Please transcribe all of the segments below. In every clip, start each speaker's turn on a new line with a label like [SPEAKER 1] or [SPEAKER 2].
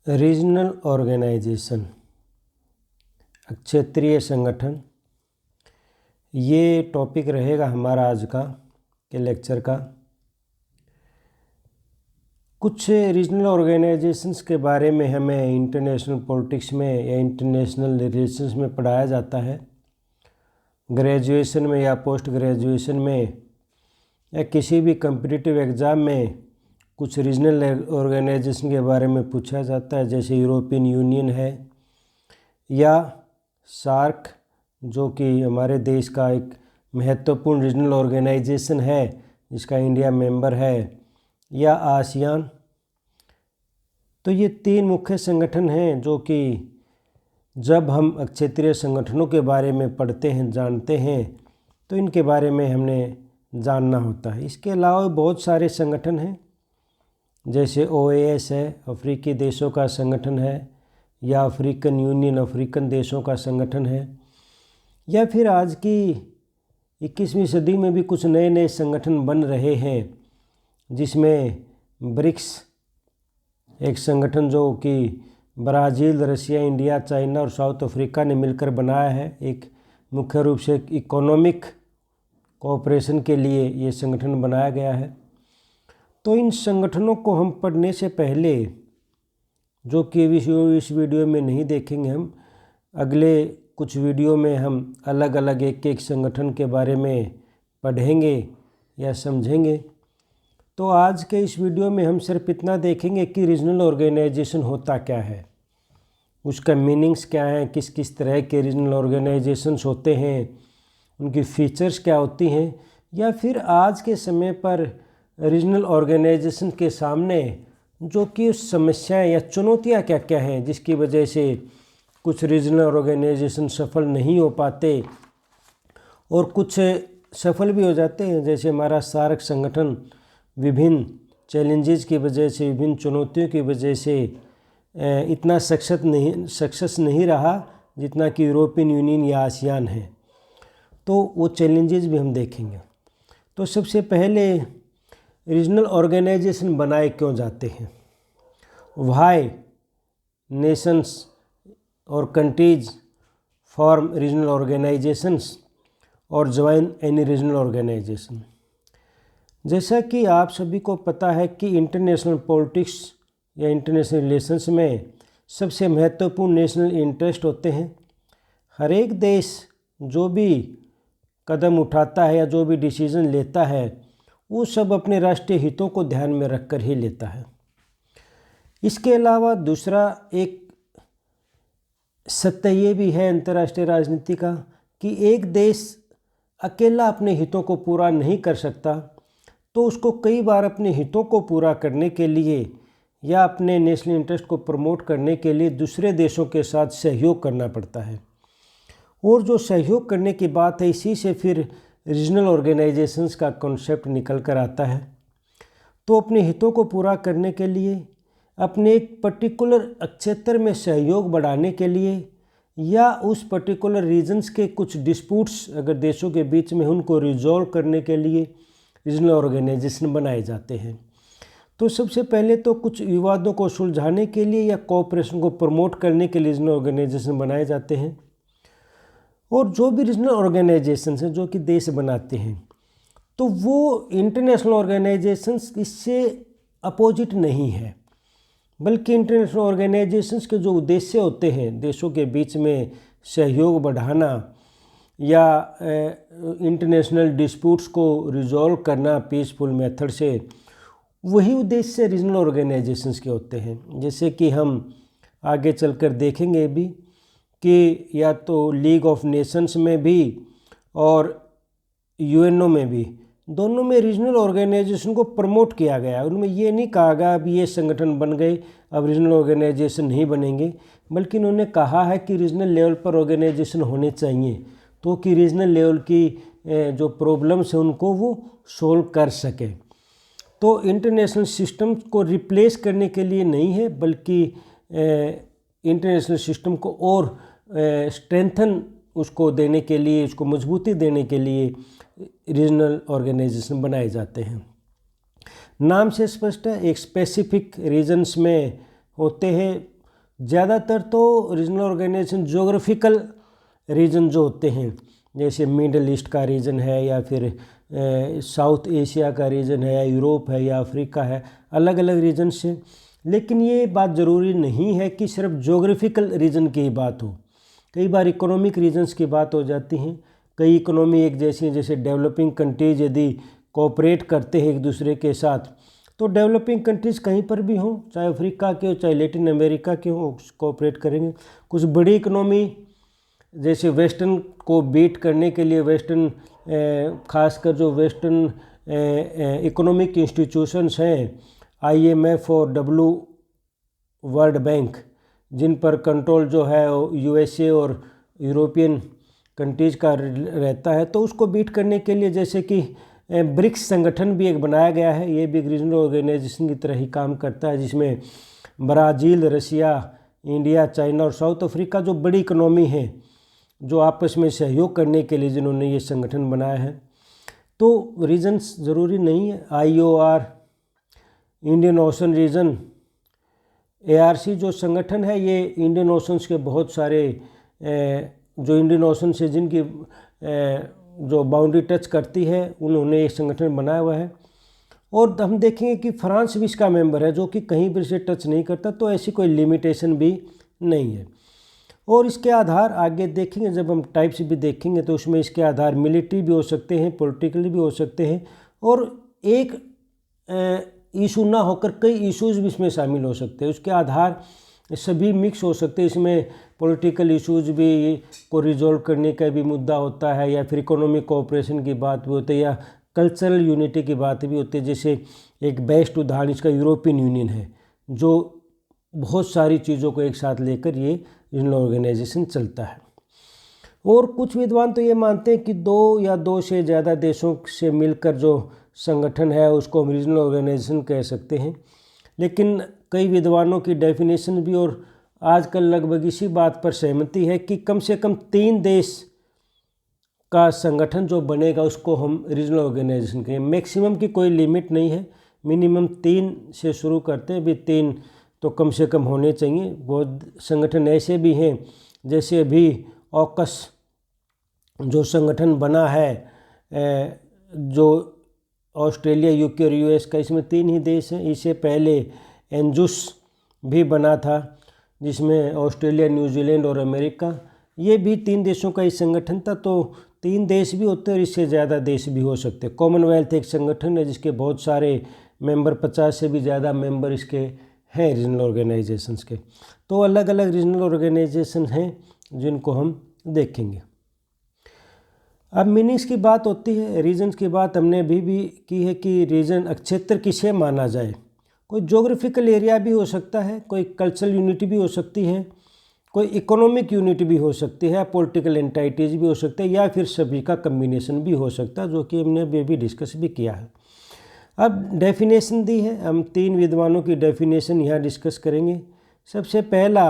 [SPEAKER 1] Regional organisation, क्षेत्रीय संगठन, ये टॉपिक रहेगा हमारा आज के लेक्चर का। कुछ रीजनल ऑर्गेनाइजेशंस के बारे में हमें इंटरनेशनल पॉलिटिक्स में या इंटरनेशनल रिलेशंस में पढ़ाया जाता है, ग्रेजुएशन में या पोस्ट ग्रेजुएशन में या किसी भी कम्पिटिटिव एग्ज़ाम में कुछ रीजनल ऑर्गेनाइजेशन के बारे में पूछा जाता है, जैसे यूरोपियन यूनियन है या सार्क, जो कि हमारे देश का एक महत्वपूर्ण रीजनल ऑर्गेनाइजेशन है जिसका इंडिया मेंबर है, या आसियान। तो ये तीन मुख्य संगठन हैं जो कि जब हम क्षेत्रीय संगठनों के बारे में पढ़ते हैं, जानते हैं, तो इनके बारे में हमने जानना होता है। इसके अलावा बहुत सारे संगठन हैं, जैसे OAS है, अफ्रीकी देशों का संगठन है, या अफ्रीकन यूनियन, अफ्रीकन देशों का संगठन है, या फिर आज की 21वीं सदी में भी कुछ नए नए संगठन बन रहे हैं, जिसमें ब्रिक्स एक संगठन जो कि ब्राज़ील, रशिया, इंडिया, चाइना और साउथ अफ्रीका ने मिलकर बनाया है। एक मुख्य रूप से इकोनॉमिक कोऑपरेशन के लिए ये संगठन बनाया गया है। तो इन संगठनों को हम पढ़ने से पहले, जो कि इस वीडियो में नहीं देखेंगे, हम अगले कुछ वीडियो में हम अलग अलग एक एक संगठन के बारे में पढ़ेंगे या समझेंगे। तो आज के इस वीडियो में हम सिर्फ इतना देखेंगे कि रीजनल ऑर्गेनाइजेशन होता क्या है, उसका मीनिंग्स क्या है, किस किस तरह के रीजनल ऑर्गेनाइजेशंस होते हैं, उनकी फीचर्स क्या होती हैं, या फिर आज के समय पर रीजनल ऑर्गेनाइजेशन के सामने जो कि समस्याएं या चुनौतियां क्या क्या हैं, जिसकी वजह से कुछ रीजनल ऑर्गेनाइजेशन सफल नहीं हो पाते और कुछ सफल भी हो जाते हैं। जैसे हमारा सार्क संगठन विभिन्न चैलेंजेस की वजह से, विभिन्न चुनौतियों की वजह से इतना सक्सेस नहीं रहा जितना कि यूरोपियन यूनियन या आसियान है। तो वो चैलेंजेस भी हम देखेंगे। तो सबसे पहले रीजनल ऑर्गेनाइजेशन बनाए क्यों जाते हैं, व्हाई नेशंस और कंट्रीज फॉर्म रीजनल ऑर्गेनाइजेशंस और ज्वाइन एनी रीजनल ऑर्गेनाइजेशन। जैसा कि आप सभी को पता है कि इंटरनेशनल पॉलिटिक्स या इंटरनेशनल रिलेशंस में सबसे महत्वपूर्ण नेशनल इंटरेस्ट होते हैं। हर एक देश जो भी कदम उठाता है या जो भी डिसीज़न लेता है, वो सब अपने राष्ट्रीय हितों को ध्यान में रखकर ही लेता है। इसके अलावा दूसरा एक सत्य ये भी है अंतर्राष्ट्रीय राजनीति का कि एक देश अकेला अपने हितों को पूरा नहीं कर सकता, तो उसको कई बार अपने हितों को पूरा करने के लिए या अपने नेशनल इंटरेस्ट को प्रमोट करने के लिए दूसरे देशों के साथ सहयोग करना पड़ता है। और जो सहयोग करने की बात है, इसी से फिर रीजनल ऑर्गेनाइजेशंस का कॉन्सेप्ट निकल कर आता है। तो अपने हितों को पूरा करने के लिए, अपने एक पर्टिकुलर क्षेत्र में सहयोग बढ़ाने के लिए, या उस पर्टिकुलर रीजन्स के कुछ डिस्प्यूट्स अगर देशों के बीच में, उनको रिजॉल्व करने के लिए रीजनल ऑर्गेनाइजेशन बनाए जाते हैं। तो सबसे पहले तो कुछ विवादों को सुलझाने के लिए या कोऑपरेशन को प्रमोट करने के लिए रीजनल ऑर्गेनाइजेशन बनाए जाते हैं। और जो भी रीजनल ऑर्गेनाइजेशंस हैं जो कि देश बनाते हैं, तो वो इंटरनेशनल ऑर्गेनाइजेशंस इससे अपोजिट नहीं है, बल्कि इंटरनेशनल ऑर्गेनाइजेशंस के जो उद्देश्य होते हैं, देशों के बीच में सहयोग बढ़ाना या इंटरनेशनल डिस्प्यूट्स को रिजॉल्व करना पीसफुल मेथड से, वही उद्देश्य रीजनल ऑर्गेनाइजेशंस के होते हैं। जैसे कि हम आगे चलकर देखेंगे भी कि या तो लीग ऑफ नेशंस में भी और UNO में भी, दोनों में रीजनल ऑर्गेनाइजेशन को प्रमोट किया गया है। उनमें ये नहीं कहा गया अब ये संगठन बन गए अब रीजनल ऑर्गेनाइजेशन नहीं बनेंगे, बल्कि उन्होंने कहा है कि रीजनल लेवल पर ऑर्गेनाइजेशन होने चाहिए, तो कि रीजनल लेवल की जो प्रॉब्लम्स हैं उनको वो सोल्व कर सके। तो इंटरनेशनल सिस्टम को रिप्लेस करने के लिए नहीं है, बल्कि इंटरनेशनल सिस्टम को और स्ट्रेंथन उसको देने के लिए, उसको मजबूती देने के लिए रीजनल ऑर्गेनाइजेशन बनाए जाते हैं। नाम से स्पष्ट है, एक स्पेसिफिक रीजन्स में होते हैं ज़्यादातर तो रीजनल ऑर्गेनाइजेशन जोग्राफिकल रीजन जो होते हैं, जैसे मिडल ईस्ट का रीजन है या फिर साउथ एशिया का रीजन है या यूरोप है या अफ्रीका है, अलग अलग रीजन से। लेकिन ये बात ज़रूरी नहीं है कि सिर्फ जोग्राफिकल रीजन की ही बात हो, कई बार इकोनॉमिक रीजन्स की बात हो जाती हैं। कई इकोनॉमी एक जैसी हैं, जैसे डेवलपिंग कंट्रीज यदि कोऑपरेट करते हैं एक दूसरे के साथ, तो डेवलपिंग कंट्रीज़ कहीं पर भी हों, चाहे अफ्रीका के हो चाहे लैटिन अमेरिका के हों, कोऑपरेट करेंगे। कुछ बड़ी इकोनॉमी जैसे वेस्टर्न को बीट करने के लिए वेस्टर्न, खासकर जो वेस्टर्न इकोनॉमिक इंस्टीट्यूशंस हैं, IMF और वर्ल्ड बैंक, जिन पर कंट्रोल जो है USA और यूरोपियन कंट्रीज़ का रहता है, तो उसको बीट करने के लिए जैसे कि ब्रिक्स संगठन भी एक बनाया गया है। ये भी एक रीजनल ऑर्गेनाइजेशन की तरह ही काम करता है, जिसमें ब्राज़ील, रसिया, इंडिया, चाइना और साउथ अफ्रीका जो बड़ी इकोनॉमी है, जो आपस में सहयोग करने के लिए जिन्होंने ये संगठन बनाया है। तो रीजन्स ज़रूरी नहीं है। IOR, Indian ocean region, ARC जो संगठन है, ये इंडियन ओशंस के बहुत सारे जो इंडियन ओशन से जिनकी जो बाउंड्री टच करती है, उन्होंने एक संगठन बनाया हुआ है। और हम देखेंगे कि फ्रांस भी इसका मेंबर है, जो कि कहीं भी इसे टच नहीं करता, तो ऐसी कोई लिमिटेशन भी नहीं है। और इसके आधार आगे देखेंगे, जब हम टाइप्स भी देखेंगे, तो उसमें इसके आधार मिलिट्री भी हो सकते हैं, पॉलिटिकल भी हो सकते हैं, और एक इशू ना होकर कई इश्यूज़ भी इसमें शामिल हो सकते हैं। उसके आधार सभी मिक्स हो सकते हैं। इसमें पॉलिटिकल इश्यूज़ भी को रिजॉल्व करने का भी मुद्दा होता है, या फिर इकोनॉमिक कोऑपरेशन की बात भी होती है, या कल्चरल यूनिटी की बात भी होती है। जैसे एक बेस्ट उदाहरण इसका यूरोपियन यूनियन है, जो बहुत सारी चीज़ों को एक साथ लेकर ये रीजनल ऑर्गेनाइजेशन चलता है। और कुछ विद्वान तो ये मानते हैं कि 2 या 2 से ज़्यादा देशों से मिलकर जो संगठन है उसको हम रीजनल ऑर्गेनाइजेशन कह सकते हैं। लेकिन कई विद्वानों की डेफिनेशन भी और आजकल लगभग इसी बात पर सहमति है कि कम से कम 3 देश का संगठन जो बनेगा उसको हम रीजनल ऑर्गेनाइजेशन कहें। मैक्सिमम की कोई लिमिट नहीं है, मिनिमम 3 से शुरू करते हैं, भी 3 तो कम से कम होने चाहिए। बहुत संगठन ऐसे भी हैं, जैसे अभी ऑकस जो संगठन बना है जो ऑस्ट्रेलिया, UK और US का, इसमें 3 ही देश हैं। इससे पहले एंजुस भी बना था, जिसमें ऑस्ट्रेलिया, न्यूजीलैंड और अमेरिका, ये भी 3 देशों का ही संगठन था। तो 3 देश भी होते हैं और इससे ज़्यादा देश भी हो सकते हैं। कॉमनवेल्थ एक संगठन है जिसके बहुत सारे मेंबर, 50 से भी ज़्यादा मेंबर इसके हैं रीजनल ऑर्गेनाइजेशंस के। तो अलग अलग रीजनल ऑर्गेनाइजेशन हैं जिनको हम देखेंगे। अब मीनिंग्स की बात होती है, रीजन्स की बात हमने अभी भी की है कि रीजन क्षेत्र किसे माना जाए। कोई ज्योग्राफिकल एरिया भी हो सकता है, कोई कल्चरल यूनिटी भी हो सकती है, कोई इकोनॉमिक यूनिटी भी हो सकती है, पॉलिटिकल एंटाइटीज भी हो सकते हैं, या फिर सभी का कम्बिनेशन भी हो सकता है, जो कि हमने अभी डिस्कस भी किया है। अब डेफिनेशन दी है, हम 3 विद्वानों की डेफिनेशन यहाँ डिस्कस करेंगे। सबसे पहला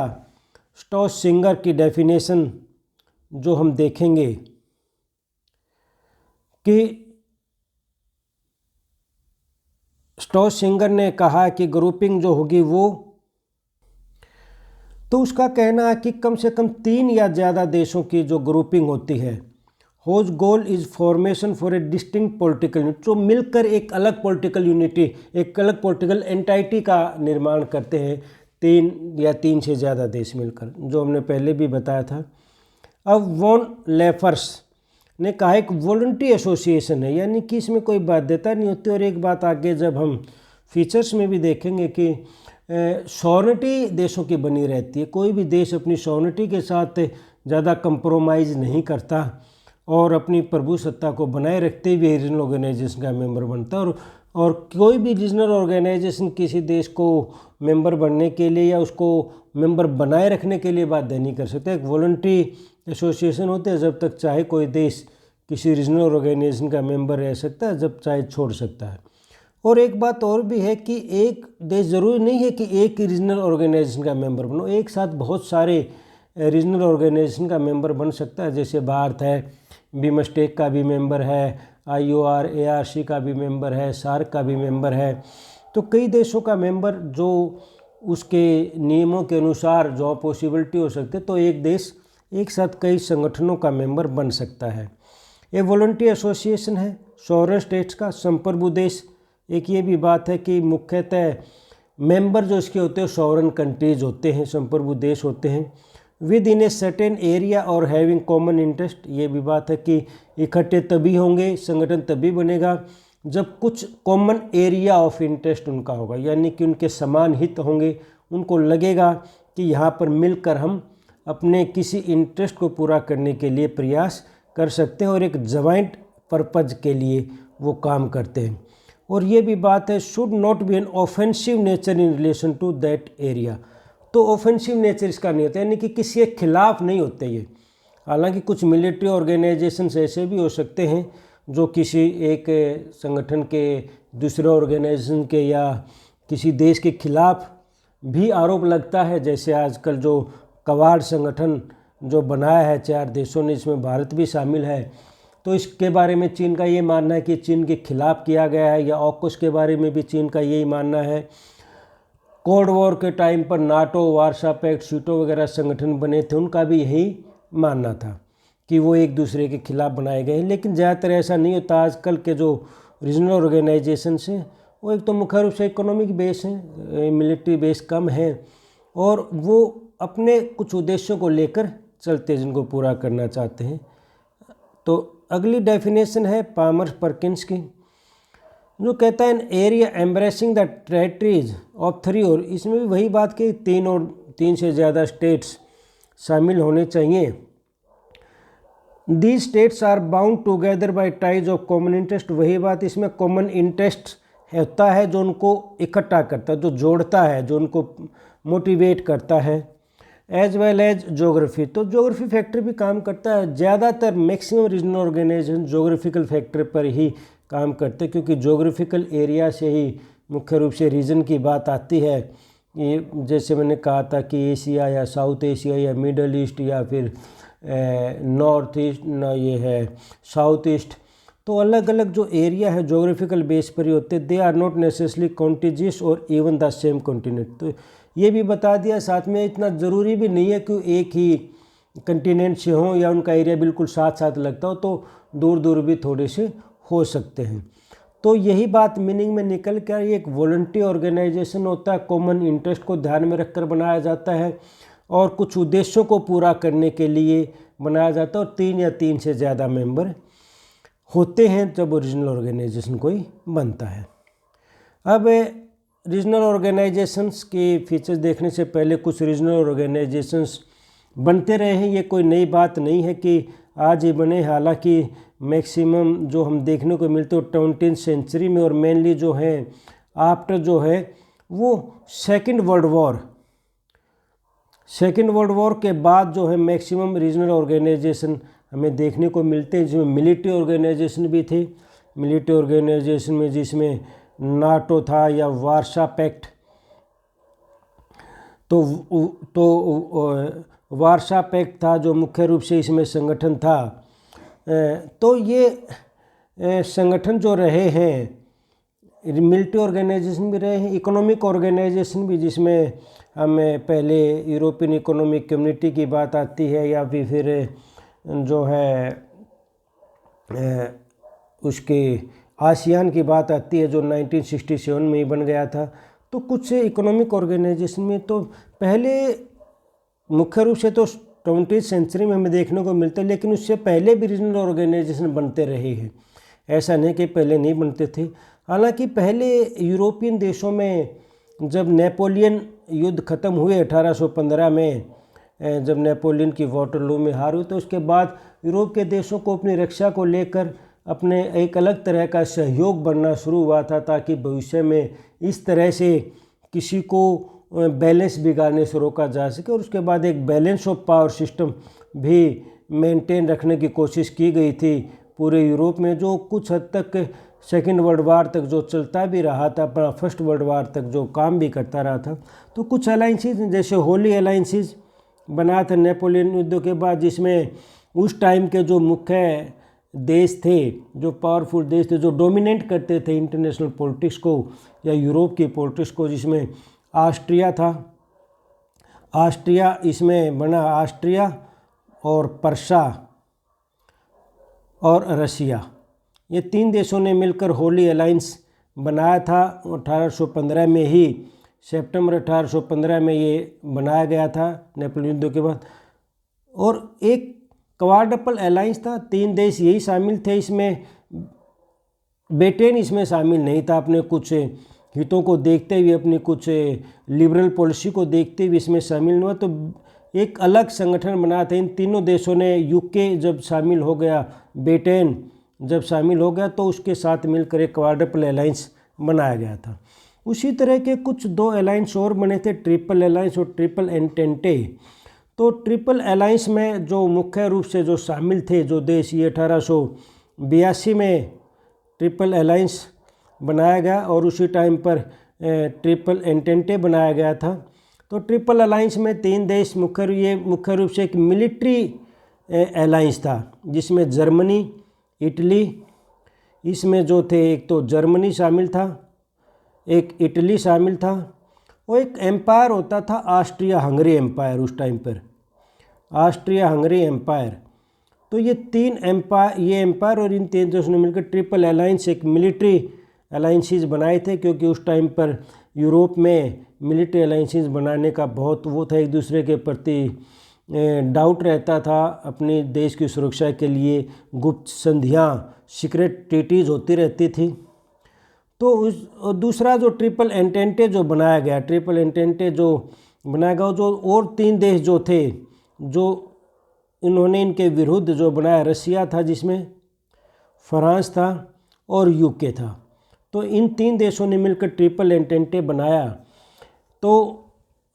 [SPEAKER 1] स्टॉसिंगर की डेफिनेशन जो हम देखेंगे कि स्टॉसिंगर ने कहा कि ग्रुपिंग जो होगी वो, तो उसका कहना है कि कम से कम 3 या ज़्यादा देशों की जो ग्रुपिंग होती है, whose goal is formation for a distinct political unit, जो मिलकर एक अलग पॉलिटिकल यूनिटी, एक अलग पॉलिटिकल एंटाइटी का निर्माण करते हैं, 3 या 3 से ज़्यादा देश मिलकर, जो हमने पहले भी बताया था। अब वॉन लेफर्स ने कहा एक वॉलंटरी एसोसिएशन है, यानी कि इसमें कोई बाध्यता नहीं होती। और एक बात आगे जब हम फीचर्स में भी देखेंगे कि सॉवरेनिटी देशों की बनी रहती है, कोई भी देश अपनी सॉवरेनिटी के साथ ज़्यादा कंप्रोमाइज़ नहीं करता और अपनी प्रभुसत्ता को बनाए रखते हुए रीजनल ऑर्गेनाइजेशन का मेंबर बनता है। और कोई भी रीजनल ऑर्गेनाइजेशन किसी देश को मेंबर बनने के लिए या उसको मेंबर बनाए रखने के लिए बाध्य नहीं कर सकता। एक वॉलंटरी एसोसिएशन होते हैं, जब तक चाहे कोई देश किसी रीजनल ऑर्गेनाइजेशन का मेंबर रह सकता है, जब चाहे छोड़ सकता है। और एक बात और भी है कि एक देश ज़रूरी नहीं है कि एक ही रीजनल ऑर्गेनाइजेशन का मेंबर बनो, एक साथ बहुत सारे रीजनल ऑर्गेनाइजेशन का मेंबर बन सकता है। जैसे भारत है, बिमस्टेक का भी मेंबर है, IOR, ARC का भी मेंबर है, सार्क का भी मेंबर है। तो कई देशों का मेंबर जो उसके नियमों के अनुसार जो पॉसिबिलिटी हो सकती है, तो एक देश एक साथ कई संगठनों का मेंबर बन सकता है। ये वॉलंटरी एसोसिएशन है सॉवरेन स्टेट्स का। संप्रभु देश, एक ये भी बात है कि मुख्यतः मेंबर जो इसके होते हैं सॉवरेन कंट्रीज होते हैं, संप्रभु देश होते हैं। With in a certain area और हैविंग कॉमन इंटरेस्ट, ये भी बात है कि इकट्ठे तभी होंगे, संगठन तभी बनेगा जब कुछ कॉमन एरिया ऑफ इंटरेस्ट उनका होगा, यानी कि उनके समान हित होंगे। उनको लगेगा कि यहाँ पर मिलकर हम अपने किसी इंटरेस्ट को पूरा करने के लिए प्रयास कर सकते हैं और एक जॉइंट पर्पज के लिए वो काम करते हैं। और ये भी बात है, should not be an offensive nature in relation to that area. तो ऑफेंसिव नेचर इसका नहीं होता, यानी कि किसी के खिलाफ नहीं होते ये। हालांकि कुछ मिलिट्री ऑर्गेनाइजेशंस ऐसे भी हो सकते हैं जो किसी एक संगठन के, दूसरे ऑर्गेनाइजेशन के या किसी देश के खिलाफ भी आरोप लगता है, जैसे आजकल जो क्वाड संगठन जो बनाया है 4 देशों ने, इसमें भारत भी शामिल है। तो इसके बारे में चीन का ये मानना है कि चीन के खिलाफ किया गया है, या ऑकस के बारे में भी चीन का यही मानना है। कोल्ड वॉर के टाइम पर नाटो, वार्सा पैक्ट, सीटो वगैरह संगठन बने थे, उनका भी यही मानना था कि वो एक दूसरे के खिलाफ बनाए गए हैं। लेकिन ज़्यादातर ऐसा नहीं होता। आजकल के जो रीजनल ऑर्गेनाइजेशंस हैं वो एक तो मुख्य रूप से इकोनॉमिक बेस हैं, मिलिट्री बेस कम है, और वो अपने कुछ उद्देश्यों को लेकर चलते हैं जिनको पूरा करना चाहते हैं। तो अगली डेफिनेशन है पामर पर्किंस की, जो कहता है an area embracing the territories of 3, और इसमें भी वही बात कि 3 और 3 से ज़्यादा स्टेट्स शामिल होने चाहिए। These states are bound together by ties of common interest, वही बात, इसमें कॉमन इंटरेस्ट होता है जो उनको इकट्ठा करता है, जो जोड़ता है, जो उनको मोटिवेट करता है। एज वेल एज जोग्राफी, तो जोग्राफी फैक्टर भी काम करता है। ज़्यादातर maximum regional organization geographical factor पर ही काम करते हैं, क्योंकि जोग्राफिकल एरिया से ही मुख्य रूप से रीजन की बात आती है। ये जैसे मैंने कहा था कि एशिया या साउथ एशिया या मिडल ईस्ट या फिर नॉर्थ ईस्ट ना, ये है साउथ ईस्ट, तो अलग अलग जो एरिया है जोग्राफिकल बेस पर ही होते हैं। They are not necessarily contiguous और इवन द सेम कॉन्टिनेंट। तो ये भी बता दिया साथ में, इतना ज़रूरी भी नहीं है कि एक ही कंटिनेंट से हों या उनका एरिया बिल्कुल साथ साथ लगता हो, तो दूर दूर भी थोड़े से हो सकते हैं। तो यही बात मीनिंग में निकल कर ये एक वॉलंटरी ऑर्गेनाइजेशन होता है, कॉमन इंटरेस्ट को ध्यान में रखकर बनाया जाता है और कुछ उद्देश्यों को पूरा करने के लिए बनाया जाता है, और 3 या 3 से ज़्यादा मेंबर होते हैं जब ओरिजिनल ऑर्गेनाइजेशन कोई बनता है। अब रीजनल ऑर्गेनाइजेशंस के फीचर्स देखने से पहले, कुछ रीजनल ऑर्गेनाइजेशंस बनते रहे हैं, ये कोई नई बात नहीं है कि आज ही बने। हालांकि मैक्सिमम जो हम देखने को मिलते हो 20वीं सेंचुरी में, और मेनली जो है आफ्टर जो है वो सेकेंड वर्ल्ड वॉर के बाद जो है मैक्सिमम रीजनल ऑर्गेनाइजेशन हमें देखने को मिलते हैं, जिसमें मिलिट्री ऑर्गेनाइजेशन भी थे। मिलिट्री ऑर्गेनाइजेशन में जिसमें नाटो था या वार्सा पैक्ट, तो वार्सा पैक्ट था जो मुख्य रूप से इसमें संगठन था। तो ये संगठन जो रहे हैं, मिलिट्री ऑर्गेनाइजेशन भी रहे हैं, इकोनॉमिक ऑर्गेनाइजेशन भी, जिसमें हमें पहले यूरोपियन इकोनॉमिक कम्युनिटी की बात आती है, या फिर जो है उसके आसियान की बात आती है जो 1967 में ही बन गया था। तो कुछ इकोनॉमिक ऑर्गेनाइजेशन में तो पहले मुख्य रूप से तो 20वीं सेंचुरी में हमें देखने को मिलते हैं, लेकिन उससे पहले भी रीजनल ऑर्गेनाइजेशन बनते रहे हैं। ऐसा नहीं कि पहले नहीं बनते थे। हालांकि पहले यूरोपियन देशों में जब नेपोलियन युद्ध ख़त्म हुए 1815 में, जब नेपोलियन की वाटरलू में हार हुई, तो उसके बाद यूरोप के देशों को अपनी रक्षा को लेकर अपने एक अलग तरह का सहयोग बनना शुरू हुआ था, ताकि भविष्य में इस तरह से किसी को बैलेंस बिगाड़ने से रोका जा सके। और उसके बाद एक बैलेंस ऑफ पावर सिस्टम भी मेंटेन रखने की कोशिश की गई थी पूरे यूरोप में, जो कुछ हद तक सेकेंड वर्ल्ड वार तक जो चलता भी रहा था, अपना फर्स्ट वर्ल्ड वार तक जो काम भी करता रहा था। तो कुछ अलाइंसेज जैसे होली अलाइंसेज बनाया था नेपोलियन युद्ध के बाद, जिसमें उस टाइम के जो मुख्य देश थे, जो पावरफुल देश थे, जो डोमिनेट करते थे इंटरनेशनल पॉलिटिक्स को या यूरोप की पॉलिटिक्स को, जिसमें ऑस्ट्रिया था। ऑस्ट्रिया इसमें बना, ऑस्ट्रिया और पर्सा और रशिया, ये 3 देशों ने मिलकर होली अलायंस बनाया था। 1815 में ही, सितंबर 1815 में ये बनाया गया था नेपोलियन युद्ध के बाद। और एक क्वाड्रपल अलायंस था, 3 देश यही शामिल थे इसमें। ब्रिटेन इसमें शामिल नहीं था, अपने कुछ हितों को देखते हुए, अपनी कुछ लिबरल पॉलिसी को देखते हुए इसमें शामिल हुआ। तो एक अलग संगठन बनाया था इन तीनों देशों ने। यूके जब शामिल हो गया, ब्रिटेन जब शामिल हो गया, तो उसके साथ मिलकर एक क्वाड्रपल अलायंस बनाया गया था। उसी तरह के कुछ 2 अलायंस और बने थे, ट्रिपल अलायंस और ट्रिपल एंटेंटे। तो ट्रिपल अलायंस में जो मुख्य रूप से जो शामिल थे जो देश, ये 1882 में ट्रिपल अलायंस बनाया गया और उसी टाइम पर ट्रिपल एंटेंटे बनाया गया था। तो ट्रिपल अलायंस में 3 देश मुख्य रूप से एक मिलिट्री अलायंस था, जिसमें जर्मनी, इटली, इसमें जो थे एक तो जर्मनी शामिल था, एक इटली शामिल था, और एक एम्पायर होता था ऑस्ट्रिया हंगरी एम्पायर उस टाइम पर, ऑस्ट्रिया हंगरी एम्पायर। तो ये 3 एम्पायर और इन 3 देशों ने मिलकर ट्रिपल अलायंस, एक मिलिट्री अलायंसेस बनाए थे, क्योंकि उस टाइम पर यूरोप में मिलिट्री अलायंसेस बनाने का बहुत वो था, एक दूसरे के प्रति डाउट रहता था। अपने देश की सुरक्षा के लिए गुप्त संधियाँ, सीक्रेट ट्रीटीज होती रहती थी। तो दूसरा जो ट्रिपल एंटेंटे जो बनाया गया, ट्रिपल एंटेंटे जो बनाया गया, जो और 3 देश जो थे जो इन्होंने इनके विरुद्ध जो बनाया, रसिया था जिसमें, फ्रांस था और यूके था। तो इन 3 देशों ने मिलकर ट्रिपल एंटेंटे बनाया। तो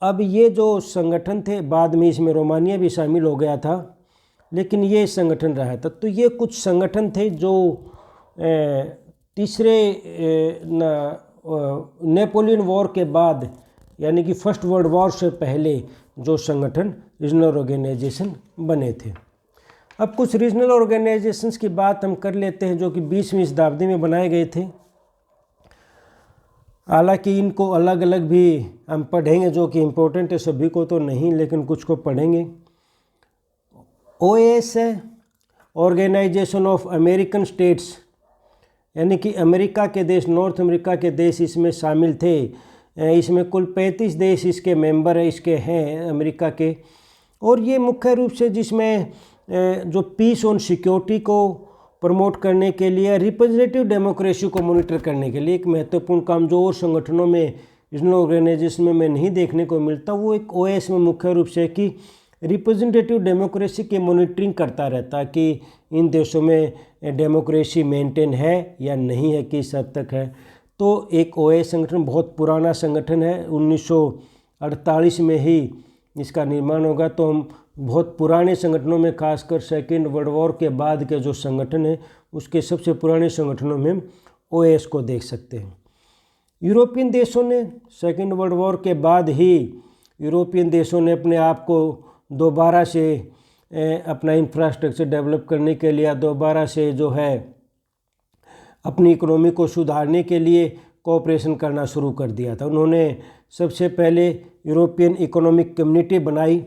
[SPEAKER 1] अब ये जो संगठन थे, बाद में इसमें रोमानिया भी शामिल हो गया था, लेकिन ये संगठन रहा था। तो ये कुछ संगठन थे जो तीसरे नेपोलियन वॉर के बाद, यानी कि फर्स्ट वर्ल्ड वॉर से पहले जो संगठन रीजनल ऑर्गेनाइजेशन बने थे। अब कुछ रीजनल ऑर्गेनाइजेशंस की बात हम कर लेते हैं जो कि 20वीं शताब्दी में बनाए गए थे। हालांकि इनको अलग अलग भी हम पढ़ेंगे, जो कि इम्पोर्टेंट है, सभी को तो नहीं, लेकिन कुछ को पढ़ेंगे। OAS है, ऑर्गेनाइजेशन ऑफ अमेरिकन स्टेट्स, यानी कि अमेरिका के देश, नॉर्थ अमेरिका के देश इसमें शामिल थे। इसमें कुल 35 देश इसके मेंबर है, इसके हैं अमेरिका के। और ये मुख्य रूप से जिसमें जो पीस और सिक्योरिटी को प्रमोट करने के लिए, रिप्रेजेंटेटिव डेमोक्रेसी को मॉनिटर करने के लिए एक महत्वपूर्ण काम जो और संगठनों में, रीजनल ऑर्गेनाइजेशन में नहीं देखने को मिलता, वो एक OAS में मुख्य रूप से कि रिप्रेजेंटेटिव डेमोक्रेसी की मॉनिटरिंग करता रहता कि इन देशों में डेमोक्रेसी मेंटेन है या नहीं है, किस हद तक है। तो एक OAS संगठन बहुत पुराना संगठन है, 1948 में ही इसका निर्माण होगा। तो हम बहुत पुराने संगठनों में, खासकर सेकेंड वर्ल्ड वॉर के बाद के जो संगठन है, उसके सबसे पुराने संगठनों में हम OAS को देख सकते हैं। यूरोपियन देशों ने सेकेंड वर्ल्ड वॉर के बाद ही, यूरोपियन देशों ने अपने आप को दोबारा से अपना इंफ्रास्ट्रक्चर डेवलप करने के लिए, दोबारा से जो है अपनी इकोनॉमी को सुधारने के लिए कोऑपरेशन करना शुरू कर दिया था। उन्होंने सबसे पहले यूरोपियन इकोनॉमिक कम्युनिटी बनाई।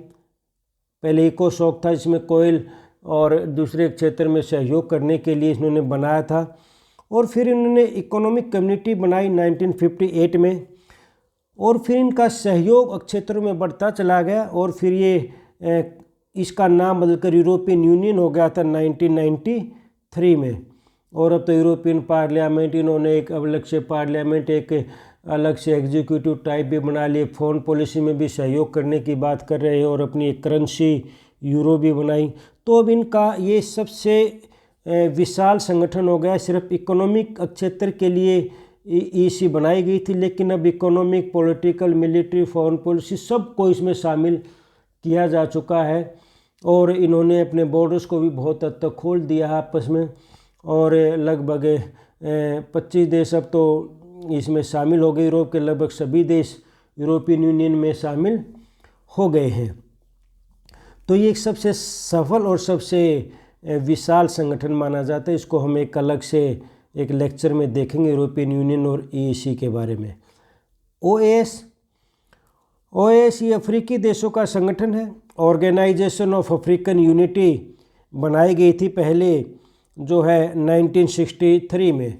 [SPEAKER 1] पहले इकोसॉक था, इसमें कोयल और दूसरे क्षेत्र में सहयोग करने के लिए इन्होंने बनाया था। और फिर इन्होंने इकोनॉमिक कम्युनिटी बनाई 1958 में, और फिर इनका सहयोग क्षेत्रों में बढ़ता चला गया। और फिर ये इसका नाम बदलकर यूरोपियन यूनियन हो गया था 1993 में। और अब तो यूरोपियन पार्लियामेंट, इन्होंने एक अलग से पार्लियामेंट, एक अलग से एग्जीक्यूटिव टाइप भी बना लिए। फॉरेन पॉलिसी में भी सहयोग करने की बात कर रहे हैं और अपनी एक करेंसी यूरो भी बनाई। तो अब इनका ये सबसे विशाल संगठन हो गया। सिर्फ इकोनॉमिक क्षेत्र के लिए EC बनाई गई थी, लेकिन अब economic, political, military, foreign policy सबको इसमें शामिल किया जा चुका है। और इन्होंने अपने बॉर्डर्स को भी बहुत हद तक खोल दिया है आपस में। और लगभग 25 देश अब तो इसमें शामिल हो गए। यूरोप के लगभग सभी देश यूरोपियन यूनियन में शामिल हो गए हैं। तो ये एक सबसे सफल और सबसे विशाल संगठन माना जाता है। इसको हम एक अलग से एक लेक्चर में देखेंगे, यूरोपियन यूनियन और EC के बारे में। OAS OAS ये अफ्रीकी देशों का संगठन है। ऑर्गेनाइजेशन ऑफ अफ्रीकन यूनिटी बनाई गई थी पहले जो है 1963 में,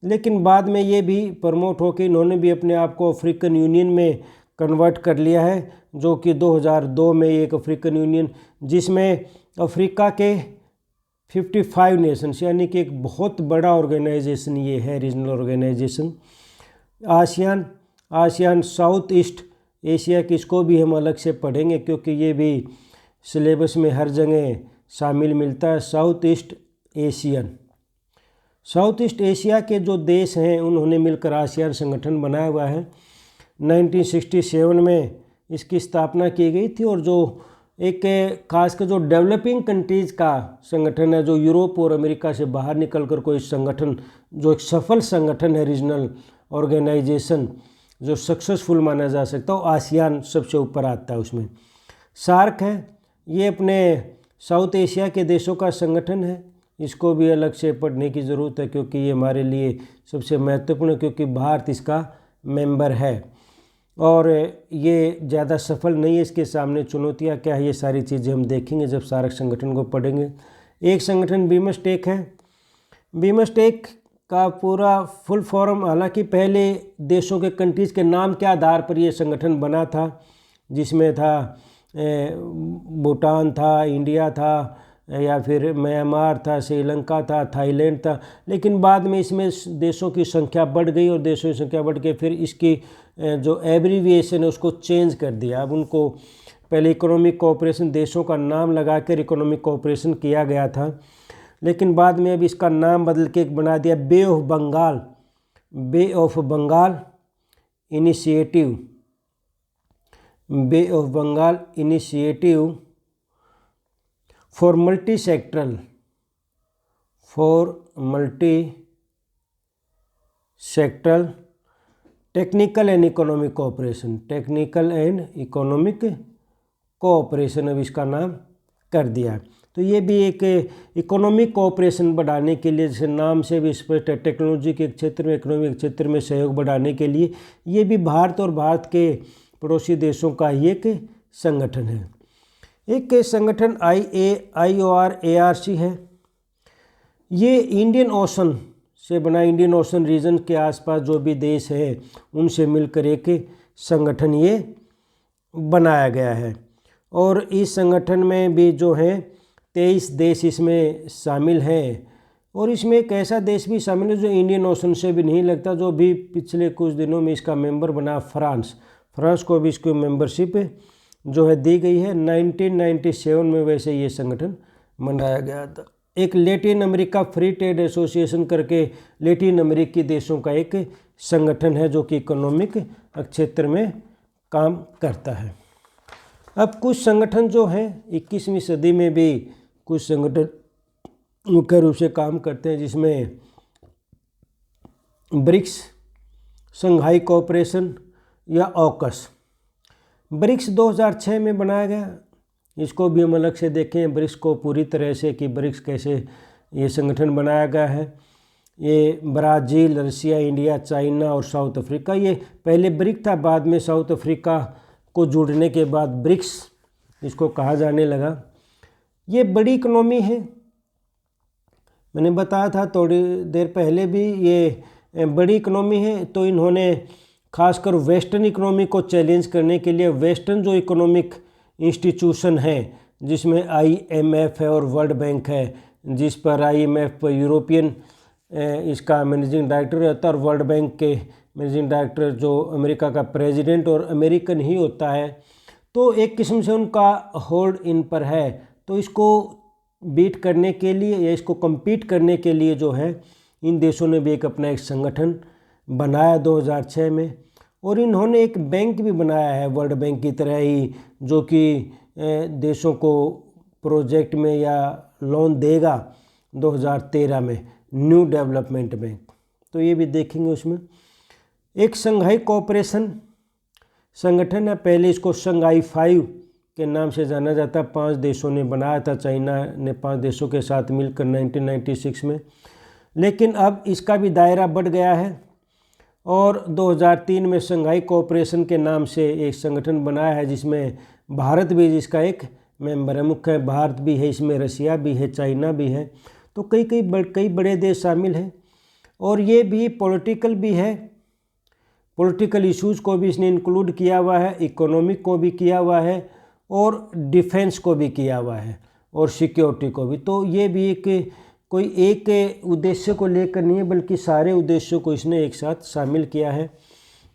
[SPEAKER 1] लेकिन बाद में ये भी प्रमोट होकर इन्होंने भी अपने आप को अफ्रीकन यूनियन में कन्वर्ट कर लिया है, जो कि 2002 में एक अफ्रीकन यूनियन जिसमें अफ्रीका के 55 नेशंस यानी कि एक बहुत बड़ा ऑर्गेनाइजेशन ये है, regional organization. ASEAN South East Asia की, इसको भी हम अलग से पढ़ेंगे क्योंकि ये भी सिलेबस में हर जगह शामिल मिलता है। साउथ ईस्ट एशिया के जो देश हैं उन्होंने मिलकर आसियान संगठन बनाया हुआ है। 1967 में इसकी स्थापना की गई थी और जो एक खासकर जो डेवलपिंग कंट्रीज़ का संगठन है, जो यूरोप और अमेरिका से बाहर निकलकर कोई संगठन जो एक सफल संगठन है, रीजनल ऑर्गेनाइजेशन जो सक्सेसफुल माना जा सकता है, आसियान सबसे ऊपर आता है उसमें। सार्क है, ये अपने साउथ एशिया के देशों का संगठन है, इसको भी अलग से पढ़ने की ज़रूरत है क्योंकि ये हमारे लिए सबसे महत्वपूर्ण है क्योंकि भारत इसका मेंबर है और ये ज़्यादा सफल नहीं है। इसके सामने चुनौतियाँ क्या है, ये सारी चीज़ें हम देखेंगे जब सार्क संगठन को पढ़ेंगे। एक संगठन बीमस्टेक है। बीमस्टेक का पूरा फुल फॉर्म, हालांकि पहले देशों के कंट्रीज़ के नाम के आधार पर ये संगठन बना था, जिसमें था भूटान था, इंडिया था, या फिर म्यांमार था, श्रीलंका था, थाईलैंड था, लेकिन बाद में इसमें देशों की संख्या बढ़ गई और देशों की संख्या बढ़ के फिर इसकी जो एब्रीविएशन है उसको चेंज कर दिया। अब उनको पहले इकोनॉमिक कोऑपरेशन देशों का नाम लगा कर इकोनॉमिक कोऑपरेशन किया गया था, लेकिन बाद में अब इसका नाम बदल के बना दिया Bay of Bengal initiative for multi sectoral technical and economic cooperation अब इसका नाम कर दिया। तो ये भी एक इकोनॉमिक कोऑपरेशन बढ़ाने के लिए, जैसे नाम से भी स्पष्ट है, टेक्नोलॉजी के क्षेत्र में, इकोनॉमिक क्षेत्र में सहयोग बढ़ाने के लिए ये भी भारत और भारत के पड़ोसी देशों का ही एक संगठन है। एक संगठन IORARC है। ये इंडियन ओशन से बना, इंडियन ओशन रीजन के आसपास जो भी देश है उनसे मिलकर एक संगठन ये बनाया गया है और इस संगठन में भी जो है 23 देश इसमें शामिल हैं और इसमें एक ऐसा देश भी शामिल है जो इंडियन ओशन से भी नहीं लगता, जो भी पिछले कुछ दिनों में इसका मेंबर बना, फ्रांस को भी इसको मेंबरशिप जो है दी गई है। 1997 में वैसे ये संगठन बनाया गया था। एक Latin America free trade association करके लैटिन अमेरिकी देशों का एक संगठन है जो कि इकोनॉमिक क्षेत्र में काम करता है। अब कुछ संगठन जो हैं 21वीं सदी में भी कुछ संगठन मुख्य रूप से काम करते हैं, जिसमें ब्रिक्स, शंघाई कोऑपरेशन या ऑकस। ब्रिक्स 2006 में बनाया गया, इसको भी हम अलग से देखें ब्रिक्स को पूरी तरह से कि ब्रिक्स कैसे ये संगठन बनाया गया है। ये ब्राज़ील, रसिया, इंडिया, चाइना और साउथ अफ्रीका, ये पहले ब्रिक था, बाद में साउथ अफ्रीका को जुड़ने के बाद ब्रिक्स इसको कहा जाने लगा। ये बड़ी इकोनॉमी है, मैंने बताया था थोड़ी देर पहले भी, ये बड़ी इकोनॉमी है। तो इन्होंने खासकर वेस्टर्न इकोनॉमी को चैलेंज करने के लिए वेस्टर्न जो इकोनॉमिक इंस्टीट्यूशन है, जिसमें IMF है और वर्ल्ड बैंक है, जिस पर IMF पर यूरोपियन इसका मैनेजिंग डायरेक्टर रहता है और वर्ल्ड बैंक के मैनेजिंग डायरेक्टर जो अमेरिका का प्रेसिडेंट और अमेरिकन ही होता है। तो एक किस्म से उनका होल्ड इन पर है। तो इसको बीट करने के लिए या इसको कम्पीट करने के लिए जो है इन देशों ने भी एक अपना एक संगठन बनाया 2006 में और इन्होंने एक बैंक भी बनाया है वर्ल्ड बैंक की तरह ही, जो कि देशों को प्रोजेक्ट में या लोन देगा 2013 में, न्यू डेवलपमेंट बैंक। तो ये भी देखेंगे उसमें। एक शंघाई कोऑपरेशन संगठन है, पहले इसको शंघाई 5 के नाम से जाना जाता, 5 देशों ने बनाया था, चाइना ने 5 देशों के साथ मिलकर 1996 में, लेकिन अब इसका भी दायरा बढ़ गया है और 2003 में शंघाई कोऑपरेशन के नाम से एक संगठन बनाया है, जिसमें भारत भी जिसका एक मेंबर है। मुख्य भारत भी है, इसमें रशिया भी है, चाइना भी है, तो कई बड़े देश शामिल हैं। और ये भी पॉलिटिकल भी है, पॉलिटिकल इश्यूज़ को भी इसने इंक्लूड किया हुआ है, इकोनॉमिक को भी किया हुआ है, और डिफेंस को भी किया हुआ है, और सिक्योरिटी को भी। तो ये भी कोई एक उद्देश्य को लेकर नहीं है, बल्कि सारे उद्देश्यों को इसने एक साथ शामिल किया है।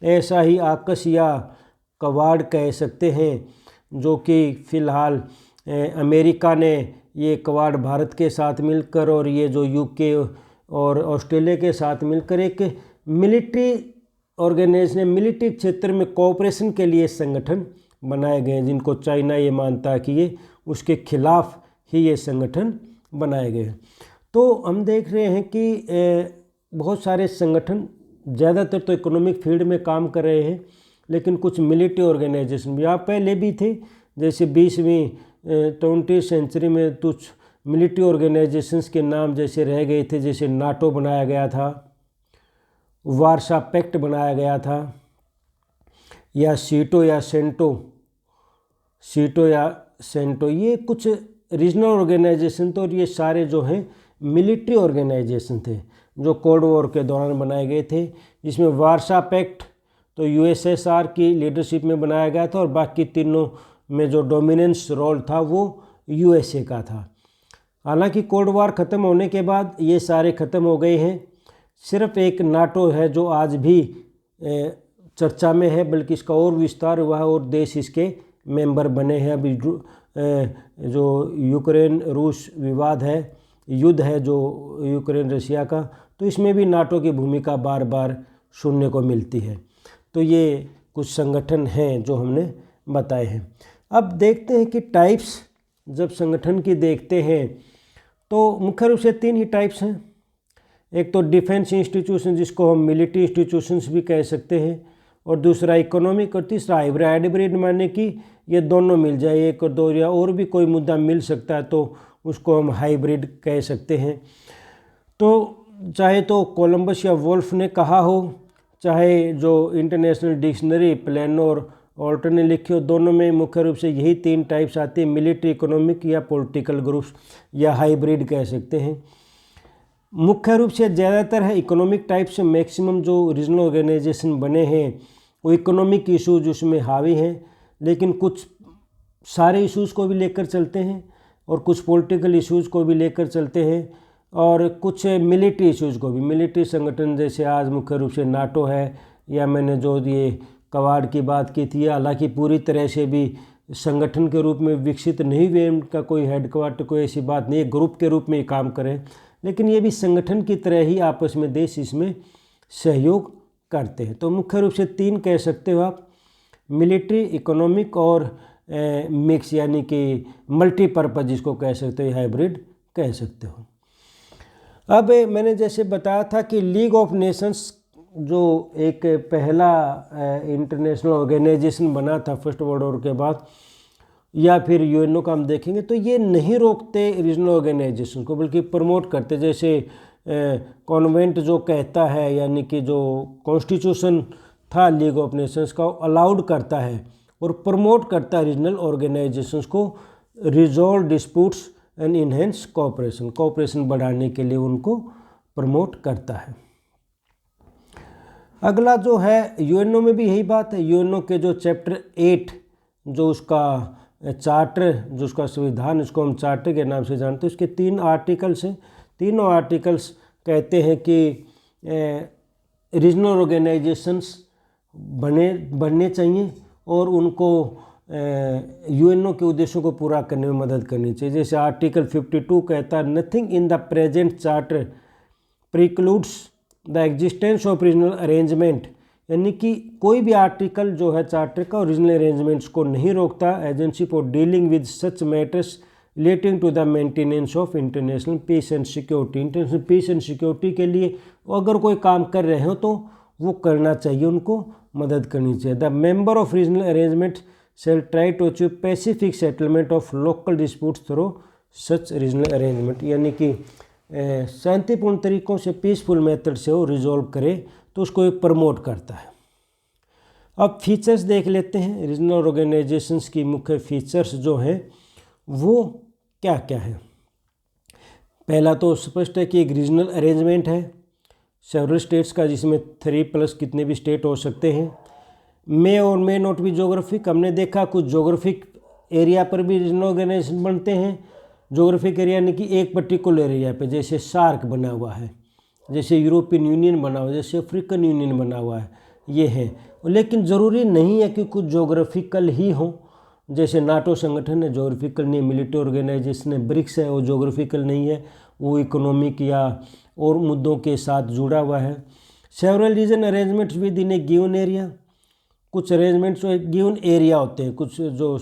[SPEAKER 1] ऐसा ही आकस या कवाड़ कह सकते हैं, जो कि फ़िलहाल अमेरिका ने ये कवाड़ भारत के साथ मिलकर, और ये जो यूके और ऑस्ट्रेलिया के साथ मिलकर एक मिलिट्री ऑर्गेनाइजेशन, मिलिट्री क्षेत्र में कोऑपरेशन के लिए संगठन बनाए गए हैं, जिनको चाइना ये मानता है कि ये उसके खिलाफ ही ये संगठन बनाए गए हैं। तो हम देख रहे हैं कि बहुत सारे संगठन ज़्यादातर तो इकोनॉमिक फील्ड में काम कर रहे हैं, लेकिन कुछ मिलिट्री ऑर्गेनाइजेशन यहाँ पहले भी थे। जैसे 20वीं सेंचुरी में कुछ मिलिट्री ऑर्गेनाइजेशंस के नाम जैसे रह गए थे, जैसे नाटो बनाया गया था, वार्सा पैक्ट बनाया गया था, या सीटो या सेंटो, ये कुछ रीजनल ऑर्गेनाइजेशन थे। और ये सारे जो हैं मिलिट्री ऑर्गेनाइजेशन थे, जो कोल्ड वॉर के दौरान बनाए गए थे, जिसमें वार्सा पैक्ट तो यूएसएसआर की लीडरशिप में बनाया गया था, और बाकी तीनों में जो डोमिनेंस रोल था वो यूएसए का था। हालांकि कोल्ड वॉर ख़त्म होने के बाद ये सारे ख़त्म हो गए हैं। सिर्फ एक नाटो है जो आज भी चर्चा में है, बल्कि इसका और विस्तार हुआ है और देश इसके मेंबर बने हैं। अभी जो यूक्रेन रूस विवाद है, युद्ध है जो यूक्रेन रशिया का, तो इसमें भी नाटो की भूमिका बार बार सुनने को मिलती है। तो ये कुछ संगठन हैं जो हमने बताए हैं। अब देखते हैं कि टाइप्स जब संगठन की देखते हैं तो मुख्य रूप से 3 ही टाइप्स हैं। एक तो डिफेंस इंस्टीट्यूशन, जिसको हम मिलिट्री इंस्टीट्यूशंस भी कह सकते हैं, और दूसरा इकोनॉमिक, और तीसरा हाइब्रिड माने कि ये दोनों मिल जाए, एक और दो, या और भी कोई मुद्दा मिल सकता है तो उसको हम हाइब्रिड कह सकते हैं। तो चाहे तो कोलंबस या वोल्फ ने कहा हो, चाहे जो इंटरनेशनल डिक्शनरी प्लेनो और ऑल्टर ने लिखी हो, दोनों में मुख्य रूप से यही 3 टाइप्स आती हैं, मिलिट्री, इकोनॉमिक या पॉलिटिकल ग्रुप्स, या हाइब्रिड कह सकते हैं। मुख्य रूप से ज़्यादातर है इकोनॉमिक टाइप से। मैक्सिमम जो रीजनल ऑर्गेनाइजेशन बने हैं वो इकोनॉमिक इशूज़ उसमें हावी हैं, लेकिन कुछ सारे इश्यूज़ को भी लेकर चलते हैं, और कुछ पॉलिटिकल इश्यूज़ को भी लेकर चलते हैं, और कुछ मिलिट्री इश्यूज़ को भी। मिलिट्री संगठन जैसे आज मुख्य रूप से नाटो है, या मैंने जो ये कवाड़ की बात की थी, हालांकि पूरी तरह से भी संगठन के रूप में विकसित नहीं हुए, उनका कोई हेडक्वार्टर, कोई ऐसी बात नहीं है, ग्रुप के रूप में ही काम करें, लेकिन ये भी संगठन की तरह ही आपस में देश इसमें सहयोग करते हैं। तो मुख्य रूप से 3 कह सकते हो आप, मिलिट्री, इकोनॉमिक और मिक्स, यानी कि मल्टीपर्पज़ जिसको कह सकते हो, हाइब्रिड कह सकते हो। अब मैंने जैसे बताया था कि लीग ऑफ नेशंस जो एक पहला इंटरनेशनल ऑर्गेनाइजेशन बना था फर्स्ट वर्ल्ड वॉर के बाद, या फिर यूएनओ का हम देखेंगे, तो ये नहीं रोकते रीजनल ऑर्गेनाइजेशन को, बल्कि प्रमोट करते। जैसे कॉन्वेंट जो कहता है, यानी कि जो कॉन्स्टिट्यूशन था लीग ऑफ नेशंस का, अलाउड करता है और प्रमोट करता है रीजनल ऑर्गेनाइजेशंस को resolve disputes and enhance cooperation बढ़ाने के लिए उनको प्रमोट करता है। अगला जो है यूएनओ में भी यही बात है। यूएनओ के जो चैप्टर 8 जो उसका चार्टर, जो उसका संविधान, इसको हम चार्टर के नाम से जानते हैं, उसके 3 आर्टिकल्स हैं। तीनों आर्टिकल्स कहते हैं कि रीजनल ऑर्गेनाइजेशंस बनने चाहिए और उनको यूएनओ के उद्देश्यों को पूरा करने में मदद करनी चाहिए। जैसे आर्टिकल 52 कहता है, nothing in the present charter precludes the existence of regional arrangement, यानी कि कोई भी आर्टिकल जो है चार्टर का रीजनल अरेंजमेंट्स को नहीं रोकता। Agency for dealing with such matters relating to the maintenance of international peace and security, international peace and security के लिए अगर कोई काम कर रहे हो तो वो करना चाहिए, उनको मदद करनी चाहिए। The member of regional arrangement shall try to achieve pacific settlement of local disputes through such regional arrangement, यानी कि शांतिपूर्ण तरीकों से, पीसफुल मेथड से वो रिजॉल्व करे। तो उसको प्रमोट करता है। अब फीचर्स देख लेते हैं, रीजनल ऑर्गेनाइजेशंस की मुख्य फीचर्स जो हैं वो क्या क्या है। पहला तो स्पष्ट है कि एक रीजनल अरेंजमेंट है सेवरल स्टेट्स का, जिसमें 3+ कितने भी स्टेट हो सकते हैं। मे और मे नॉट बी जोग्राफिक, हमने देखा कुछ जोग्राफिक एरिया पर भी रीजनल ऑर्गेनाइजेशन बनते हैं। जोग्राफिक एरिया यानी कि एक पर्टिकुलर एरिया पे, जैसे सार्क बना हुआ है, जैसे यूरोपियन यूनियन बना हुआ है, जैसे अफ्रीकन यूनियन बना हुआ है, ये है। लेकिन ज़रूरी नहीं है कि कुछ जोग्राफिकल ही हो, जैसे नाटो संगठन है जोग्राफिकल नहीं, मिलिट्री ऑर्गेनाइजेशन है, ब्रिक्स है वो जोग्राफिकल नहीं है, वो इकोनॉमिक या और मुद्दों के साथ जुड़ा हुआ है। Several region arrangements within a given area, कुछ अरेंजमेंट्स गिवन एरिया होते हैं, कुछ जो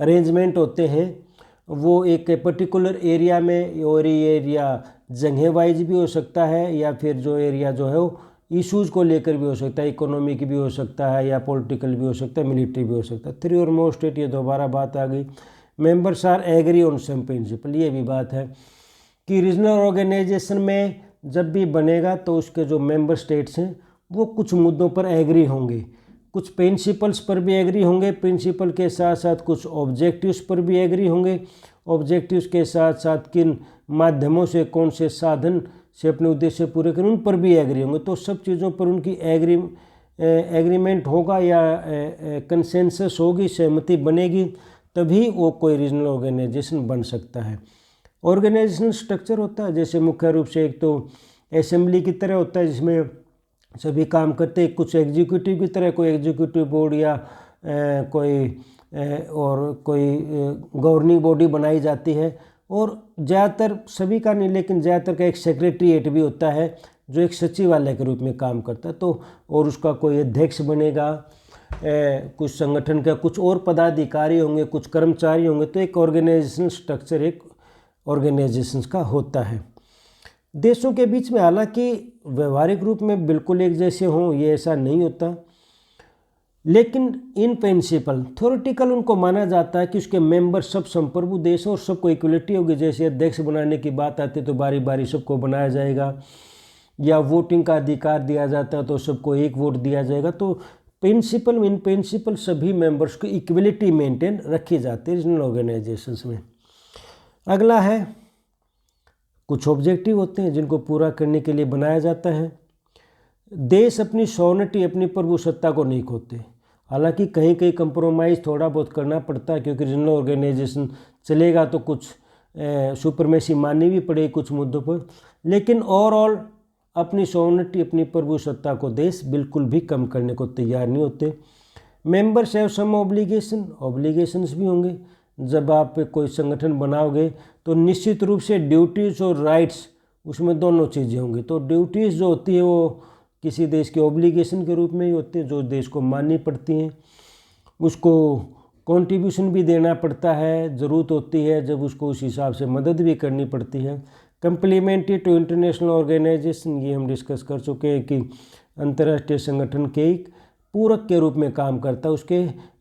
[SPEAKER 1] अरेंजमेंट होते हैं वो एक पर्टिकुलर एरिया में, और ये एरिया जगह वाइज भी हो सकता है या फिर जो एरिया जो है वो इश्यूज़ को लेकर भी हो सकता है, इकोनॉमिक भी हो सकता है या पॉलिटिकल भी हो सकता है, मिलिट्री भी हो सकता है। 3 और मोर स्टेट, ये दोबारा बात आ गई। Members are agree on some principle, ये भी बात है कि रीजनल ऑर्गेनाइजेशन में जब भी बनेगा तो उसके जो मेंबर स्टेट्स हैं वो कुछ मुद्दों पर एग्री होंगे, कुछ प्रिंसिपल्स पर भी एग्री होंगे, प्रिंसिपल के साथ साथ कुछ ऑब्जेक्टिव्स पर भी एग्री होंगे, ऑब्जेक्टिव्स के साथ साथ किन माध्यमों से, कौन से साधन से अपने उद्देश्य पूरे करें, उन पर भी एग्री होंगे। तो सब चीज़ों पर उनकी एग्रीमेंट होगा या कंसेंसस होगी, सहमति बनेगी, तभी वो कोई रीजनल ऑर्गेनाइजेशन बन सकता है। ऑर्गेनाइजेशन स्ट्रक्चर होता है, जैसे मुख्य रूप से एक तो असेंबली की तरह होता है जिसमें सभी काम करते हैं, कुछ एग्जीक्यूटिव की तरह, कोई एग्जीक्यूटिव बोर्ड या कोई गवर्निंग बॉडी बनाई जाती है, और ज़्यादातर सभी का नहीं लेकिन ज़्यादातर का एक सेक्रेटरीट भी होता है जो एक सचिवालय के रूप में काम करता है। तो और उसका कोई अध्यक्ष बनेगा, कुछ संगठन का कुछ और पदाधिकारी होंगे, कुछ कर्मचारी होंगे, तो एक ऑर्गेनाइजेशन स्ट्रक्चर एक ऑर्गेनाइजेशन का होता है। देशों के बीच में हालांकि व्यवहारिक रूप में बिल्कुल एक जैसे हों ये ऐसा नहीं होता, लेकिन इन प्रिंसिपल थ्योरेटिकल उनको माना जाता है कि उसके मेंबर सब संप्रभु देश और सबको इक्वलिटी होगी। जैसे अध्यक्ष बनाने की बात आती है तो बारी बारी सबको बनाया जाएगा, या वोटिंग का अधिकार दिया जाता है तो सबको एक वोट दिया जाएगा। तो इन प्रिंसिपल सभी मेंबर्स को इक्वलिटी मेंटेन रखी जाती है रीजनल ऑर्गेनाइजेशंस में। अगला है कुछ ऑब्जेक्टिव होते हैं जिनको पूरा करने के लिए बनाया जाता है। देश अपनी सॉवरेनिटी, अपनी प्रभुसत्ता को नहीं खोते, हालांकि कहीं कहीं कंप्रोमाइज़ थोड़ा बहुत करना पड़ता है क्योंकि रीजनल ऑर्गेनाइजेशन चलेगा तो कुछ सुपरमेसी माननी भी पड़ेगी कुछ मुद्दों पर, लेकिन ओवरऑल अपनी सॉवरेनिटी, अपनी प्रभुसत्ता को देश बिल्कुल भी कम करने को तैयार नहीं होते। मेंबर्स हैव सम ऑब्लिगेशंस भी होंगे। जब आप कोई संगठन बनाओगे तो निश्चित रूप से ड्यूटीज़ और राइट्स उसमें दोनों चीज़ें होंगी। तो ड्यूटीज़ जो होती है वो किसी देश के ऑब्लिगेशन के रूप में ही होती है जो देश को माननी पड़ती हैं, उसको कंट्रीब्यूशन भी देना पड़ता है, ज़रूरत होती है जब उसको उस हिसाब से मदद भी करनी पड़ती है। कंप्लीमेंट्री टू इंटरनेशनल ऑर्गेनाइजेशन, ये हम डिस्कस कर चुके हैं कि अंतर्राष्ट्रीय संगठन के एक पूरक के रूप में काम करता है, उसके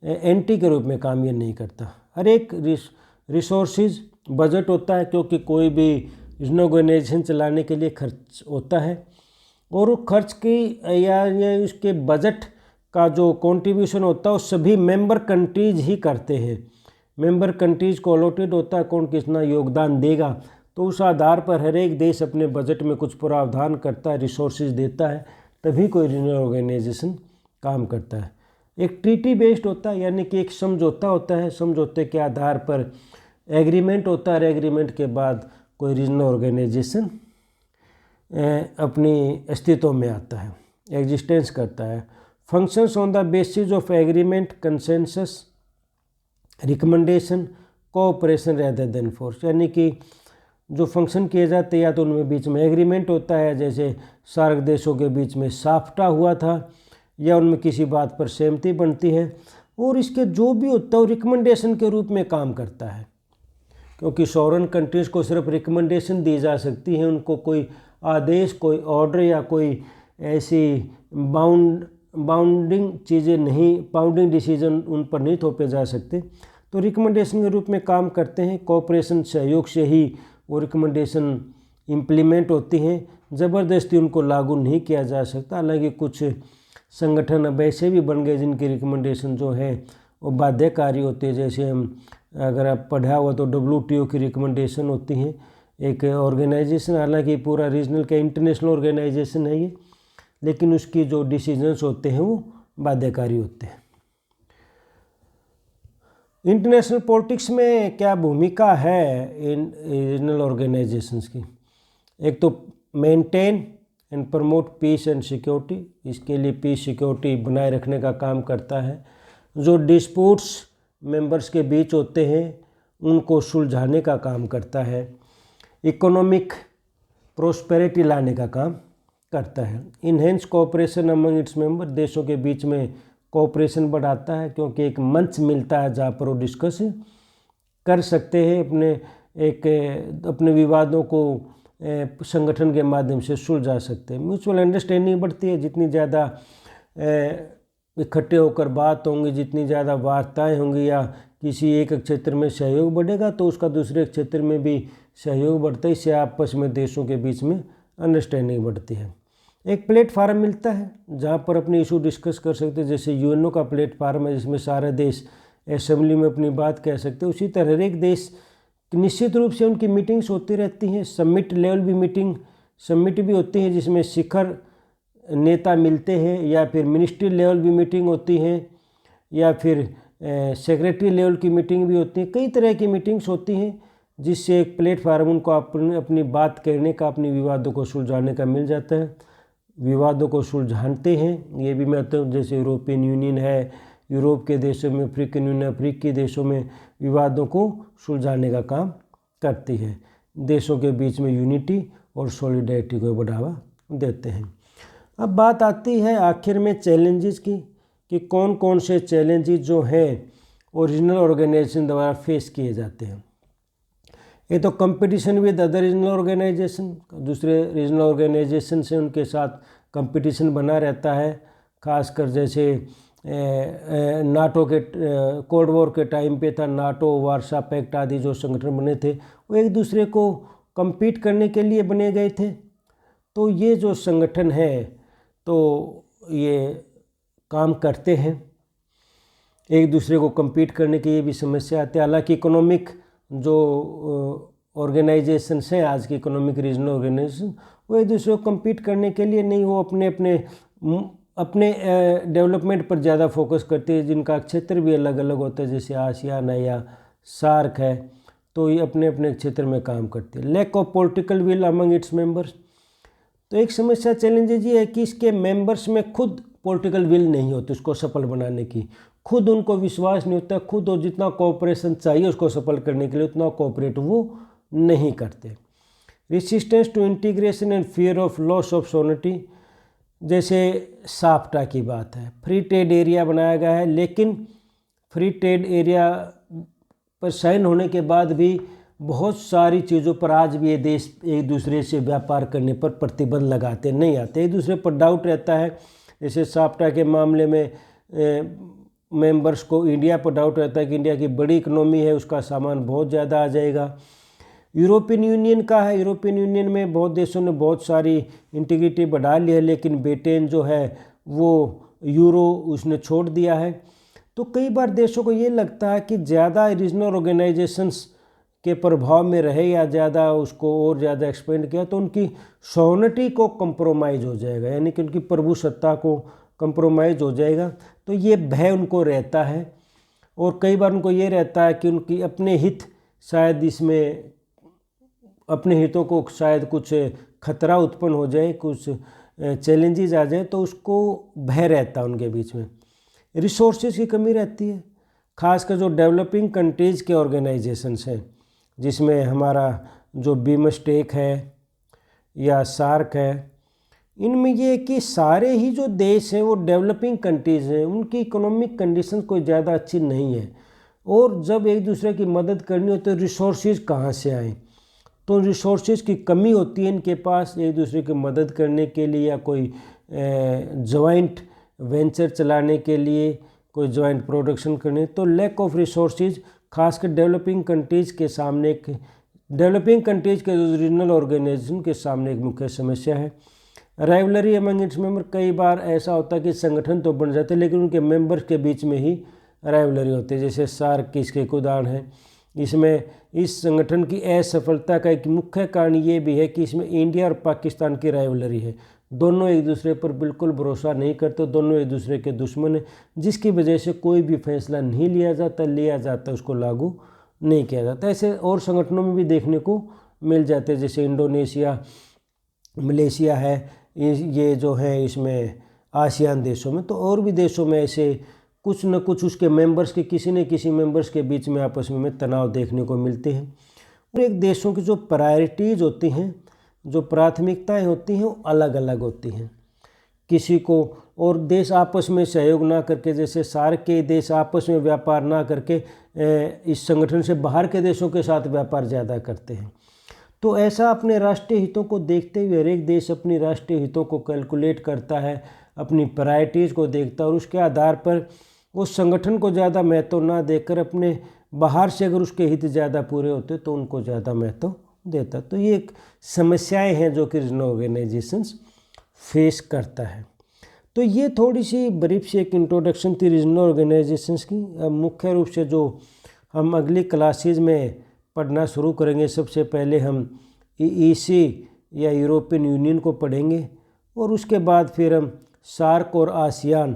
[SPEAKER 1] एंटी के रूप में काम ये नहीं करता। हर एक रिसोर्सेज बजट होता है क्योंकि कोई भी रीजनल ऑर्गेनाइजेशन चलाने के लिए खर्च होता है, और वो खर्च की या उसके बजट का जो कंट्रीब्यूशन होता है वो सभी मेंबर कंट्रीज ही करते हैं। मेंबर कंट्रीज को अलॉटेड होता है कौन कितना योगदान देगा, तो उस आधार पर हर एक देश अपने बजट में कुछ प्रावधान करता है, रिसोर्सेज देता है, तभी कोई रीजनल ऑर्गेनाइजेशन काम करता है। एक ट्रीटी बेस्ड होता है, यानी कि एक समझौता होता है, समझौते के आधार पर एग्रीमेंट होता है, एग्रीमेंट के बाद कोई रीजनल ऑर्गेनाइजेशन अपनी अस्तित्व में आता है, एग्जिस्टेंस करता है। Functions on the basis of agreement, consensus, recommendation, cooperation rather than force, यानी कि जो फंक्शन किए जाते हैं या तो उनमें बीच में एग्रीमेंट होता है, जैसे सार्क देशों के बीच में साफ्टा हुआ था, या उनमें किसी बात पर सहमति बनती है, और इसके जो भी होता है वो रिकमेंडेशन के रूप में काम करता है, क्योंकि सॉवरेन कंट्रीज़ को सिर्फ रिकमेंडेशन दी जा सकती है, उनको कोई आदेश, कोई ऑर्डर या कोई ऐसी बाउंडिंग चीज़ें नहीं, बाउंडिंग डिसीजन उन पर नहीं थोपे जा सकते, तो रिकमेंडेशन के रूप में काम करते हैं। कोऑपरेशन, सहयोग से ही वो रिकमेंडेशन इम्प्लीमेंट होती हैं, ज़बरदस्ती उनको लागू नहीं किया जा सकता। हालांकि कुछ संगठन अब ऐसे भी बन गए जिनकी रिकमेंडेशन जो है वो बाध्यकारी होती है। जैसे हम अगर आप पढ़ा हुआ तो WTO की रिकमेंडेशन होती है, एक ऑर्गेनाइजेशन, हालांकि पूरा रीजनल का इंटरनेशनल ऑर्गेनाइजेशन है ये, लेकिन उसकी जो डिसीजंस होते हैं वो बाध्यकारी होते हैं। इंटरनेशनल पॉलिटिक्स में क्या भूमिका है इन रीजनल ऑर्गेनाइजेशंस की? एक तो maintain and promote peace and security, इसके लिए पीस सिक्योरिटी बनाए रखने का काम करता है। जो डिस्प्यूट्स मेंबर्स के बीच होते हैं उनको सुलझाने का काम करता है। इकोनॉमिक प्रोस्पेरिटी लाने का काम करता है। Enhance cooperation among its member, देशों के बीच में कोऑपरेशन बढ़ाता है क्योंकि एक मंच मिलता है जहाँ पर वो डिस्कस कर सकते हैं, अपने विवादों को संगठन के माध्यम से सुलझा सकते हैं। म्यूचुअल अंडरस्टैंडिंग बढ़ती है, जितनी ज़्यादा इकट्ठे होकर बात होंगी, जितनी ज़्यादा वार्ताएं होंगी या किसी एक क्षेत्र में सहयोग बढ़ेगा तो उसका दूसरे क्षेत्र में भी सहयोग बढ़ता है। इससे आपस में देशों के बीच में अंडरस्टैंडिंग बढ़ती है। एक प्लेटफार्म मिलता है जहाँ पर अपने इशू डिस्कस कर सकते हैं, जैसे यूएनओ का प्लेटफार्म है जिसमें सारे देश असेंबली में अपनी बात कह सकते हैं। उसी तरह हर एक देश निश्चित रूप से उनकी मीटिंग्स होती रहती हैं। समिट लेवल समिट भी होती है जिसमें शिखर नेता मिलते हैं, या फिर मिनिस्ट्री लेवल भी मीटिंग होती है, या फिर सेक्रेटरी लेवल की मीटिंग भी होती है। कई तरह की मीटिंग्स होती हैं जिससे एक प्लेटफार्म उनको अपनी बात कहने का, अपनी विवादों को सुलझाने का मिल जाता है। विवादों को सुलझाते हैं ये भी महत्व, जैसे यूरोपियन यूनियन है, यूरोप के देशों में अफ्रीकन यूनियन, अफ्रीकी देशों में विवादों को सुलझाने का काम करती है। देशों के बीच में यूनिटी और सॉलिडरिटी को बढ़ावा देते हैं। अब बात आती है आखिर में चैलेंजेस की, कि कौन कौन से चैलेंजेस जो हैं ओरिजिनल ऑर्गेनाइजेशन द्वारा फेस किए जाते हैं। ये तो competition with other regional organization, दूसरे रीजनल ऑर्गेनाइजेशन से उनके साथ कंपटीशन बना रहता है। खासकर जैसे नाटो के कोल्ड वॉर के टाइम पे था, नाटो, वार्सा पैक्ट आदि जो संगठन बने थे वो एक दूसरे को compete करने के लिए बने गए थे। तो ये जो संगठन है तो ये काम करते हैं, एक दूसरे को compete करने की ये भी समस्या आती है। हालांकि इकोनॉमिक जो ऑर्गेनाइजेशंस हैं आज की, इकोनॉमिक रीजनल ऑर्गेनाइजेशन, वो एक दूसरे को compete करने के लिए नहीं, वो अपने डेवलपमेंट पर ज़्यादा फोकस करते हैं, जिनका क्षेत्र भी अलग अलग होता है, जैसे आसियान है या सार्क है, तो ये अपने अपने क्षेत्र में काम करते हैं। Lack of political will among its members, तो एक समस्या चैलेंजेस ये है कि इसके मेंबर्स में खुद पॉलिटिकल विल नहीं होती उसको सफल बनाने की, खुद उनको विश्वास नहीं होता, खुद और जितना कोऑपरेशन चाहिए उसको सफल करने के लिए उतना कोऑपरेट वो नहीं करते। Resistance to integration and fear of loss of sovereignty, जैसे साफ्टा की बात है, फ्री ट्रेड एरिया बनाया गया है, लेकिन फ्री ट्रेड एरिया पर साइन होने के बाद भी बहुत सारी चीज़ों पर आज भी ये देश एक दूसरे से व्यापार करने पर प्रतिबंध लगाते नहीं आते, एक दूसरे पर डाउट रहता है। जैसे साफ्टा के मामले में मेंबर्स को इंडिया पर डाउट रहता है कि इंडिया की बड़ी इकोनॉमी है, उसका सामान बहुत ज़्यादा आ जाएगा। यूरोपियन यूनियन का है, यूरोपियन यूनियन में बहुत देशों ने बहुत सारी इंटीग्रिटी बढ़ा ली है, लेकिन ब्रिटेन जो है वो यूरो उसने छोड़ दिया है। तो कई बार देशों को ये लगता है कि ज़्यादा रीजनल ऑर्गेनाइजेशंस के प्रभाव में रहे या ज़्यादा उसको और ज़्यादा एक्सपेंड किया तो उनकी सॉवर्निटी को कंप्रोमाइज़ हो जाएगा, यानी कि उनकी प्रभुसत्ता को कंप्रोमाइज़ हो जाएगा। तो ये भय उनको रहता है, और कई बार उनको ये रहता है कि उनकी अपने हित शायद इसमें, अपने हितों को शायद कुछ खतरा उत्पन्न हो जाए, कुछ चैलेंजेस आ जाए, तो उसको भय रहता है उनके बीच में। रिसोर्सेज की कमी रहती है, खासकर जो डेवलपिंग कंट्रीज के ऑर्गेनाइजेशंस हैं, जिसमें हमारा जो बिमस्टेक है या सार्क है, इनमें ये है कि सारे ही जो देश हैं वो डेवलपिंग कंट्रीज़ हैं, उनकी इकोनॉमिक कंडीशन कोई ज़्यादा अच्छी नहीं है, और जब एक दूसरे की मदद करनी हो तो रिसोर्सेज कहाँ से आएँ, तो रिसोर्सेज की कमी होती है इनके पास एक दूसरे की मदद करने के लिए, या कोई जॉइंट वेंचर चलाने के लिए, कोई जॉइंट प्रोडक्शन करने। तो लैक ऑफ रिसोर्सेज खासकर डेवलपिंग कंट्रीज़ के सामने एक डेवलपिंग कंट्रीज के रीजनल ऑर्गेनाइजेशन के सामने एक मुख्य समस्या है राइवलरी अमंग इट्स मेंबर। कई बार ऐसा होता है कि संगठन तो बन जाते हैं लेकिन उनके मेंबर्स के बीच में ही राइवलरी होती है, जैसे सार्क की इसके एक उदाहरण है। इसमें इस संगठन की असफलता का एक मुख्य कारण ये भी है कि इसमें इंडिया और पाकिस्तान की राइवलरी है। दोनों एक दूसरे पर बिल्कुल भरोसा नहीं करते, दोनों एक दूसरे के दुश्मन हैं, जिसकी वजह से कोई भी फैसला नहीं लिया जाता उसको लागू नहीं किया जाता। ऐसे और संगठनों में भी देखने को मिल जाते हैं, जैसे इंडोनेशिया, मलेशिया है, ये जो है इसमें आसियान देशों में। तो और भी देशों में ऐसे कुछ न कुछ उसके मेंबर्स के किसी न किसी मेंबर्स के बीच में आपस में तनाव देखने को मिलते हैं। और एक देशों की जो प्रायोरिटीज़ होती हैं, जो प्राथमिकताएं होती हैं, वो अलग अलग होती हैं। किसी को और देश आपस में सहयोग ना करके, जैसे सार्क के देश आपस में व्यापार ना करके इस संगठन से बाहर के देशों के साथ व्यापार ज़्यादा करते हैं। तो ऐसा अपने राष्ट्रीय हितों को देखते हुए हर एक देश अपनी राष्ट्रीय हितों को कैलकुलेट करता है, अपनी प्रायोरिटीज़ को देखता है और उसके आधार पर उस संगठन को ज़्यादा महत्व ना देकर अपने बाहर से अगर उसके हित ज़्यादा पूरे होते तो उनको ज़्यादा महत्व देता। तो ये एक समस्याएं हैं जो कि रीजनल ऑर्गेनाइजेशंस फेस करता है। तो ये थोड़ी सी ब्रीफ से एक इंट्रोडक्शन थी रीजनल ऑर्गेनाइजेशंस की। अब मुख्य रूप से जो हम अगली क्लासेज में पढ़ना शुरू करेंगे, सबसे पहले हम EEC या यूरोपियन यूनियन को पढ़ेंगे और उसके बाद फिर हम सार्क और आसियान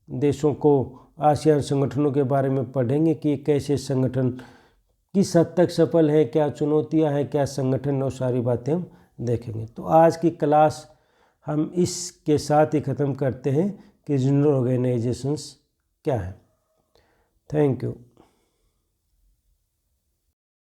[SPEAKER 1] देशों को, आसियान संगठनों के बारे में पढ़ेंगे कि कैसे संगठन किस हद तक सफल है, क्या चुनौतियां हैं, क्या संगठन, और सारी बातें हम देखेंगे। तो आज की क्लास हम इसके साथ ही ख़त्म करते हैं कि रीजनल ऑर्गेनाइजेशंस क्या है। Thank you.